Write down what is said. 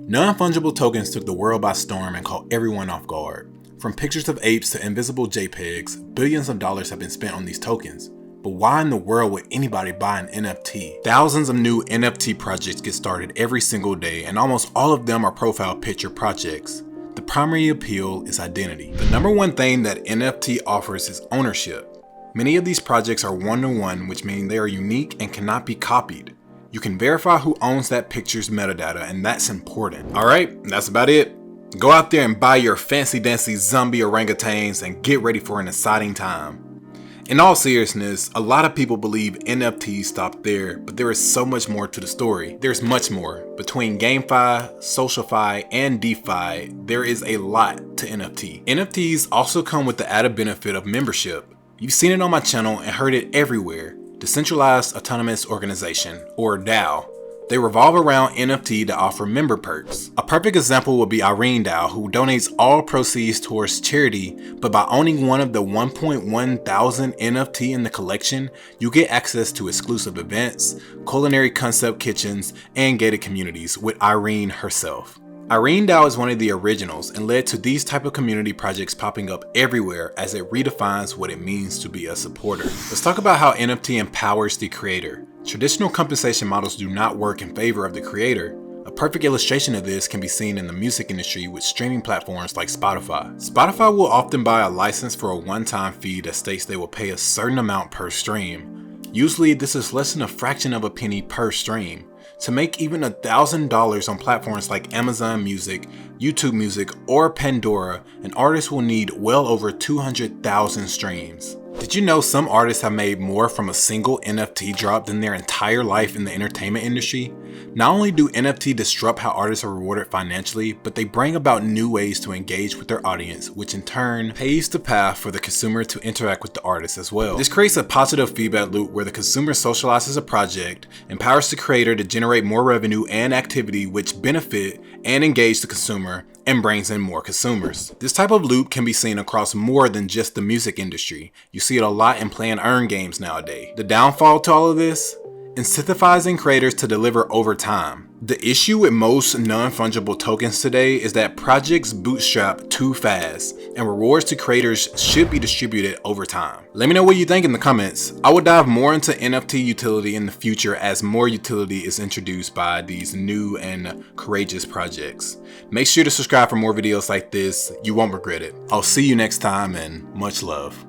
Non-fungible tokens took the world by storm and caught everyone off guard. From pictures of apes to invisible JPEGs, billions of dollars have been spent on these tokens. But why in the world would anybody buy an NFT? Thousands of new NFT projects get started every single day, and almost all of them are profile picture projects. The primary appeal is identity. The number one thing that NFT offers is ownership. Many of these projects are one-to-one, which means they are unique and cannot be copied. You can verify who owns that picture's metadata, and that's important. Alright, that's about it. Go out there and buy your fancy dancy zombie orangutans and get ready for an exciting time. In all seriousness, a lot of people believe NFTs stop there, but there is so much more to the story. There's much more. Between GameFi, SocialFi, and DeFi, there is a lot to NFT. NFTs also come with the added benefit of membership. You've seen it on my channel and heard it everywhere. Decentralized Autonomous Organization, or DAO. They revolve around NFT to offer member perks. A perfect example would be Irene DAO, who donates all proceeds towards charity, but by owning one of the 1.1 thousand NFT in the collection, you get access to exclusive events, culinary concept kitchens, and gated communities with Irene herself. Irene DAO is one of the originals and led to these type of community projects popping up everywhere as it redefines what it means to be a supporter. Let's talk about how NFT empowers the creator. Traditional compensation models do not work in favor of the creator. A perfect illustration of this can be seen in the music industry with streaming platforms like Spotify. Spotify will often buy a license for a one-time fee that states they will pay a certain amount per stream. Usually this is less than a fraction of a penny per stream. To make even $1,000 on platforms like Amazon Music, YouTube Music, or Pandora, an artist will need well over 200,000 streams. Did you know some artists have made more from a single NFT drop than their entire life in the entertainment industry? Not only do NFT disrupt how artists are rewarded financially, but they bring about new ways to engage with their audience, which in turn paves the path for the consumer to interact with the artist as well. This creates a positive feedback loop where the consumer socializes a project, empowers the creator to generate more revenue and activity which benefit and engage the consumer, and brings in more consumers. This type of loop can be seen across more than just the music industry. You see it a lot in play and earn games nowadays. The downfall to all of this? Incentivizing creators to deliver over time. The issue with most non-fungible tokens today is that projects bootstrap too fast, and rewards to creators should be distributed over time. Let me know what you think in the comments. I will dive more into NFT utility in the future as more utility is introduced by these new and courageous projects. Make sure to subscribe for more videos like this. You won't regret it. I'll see you next time, and much love.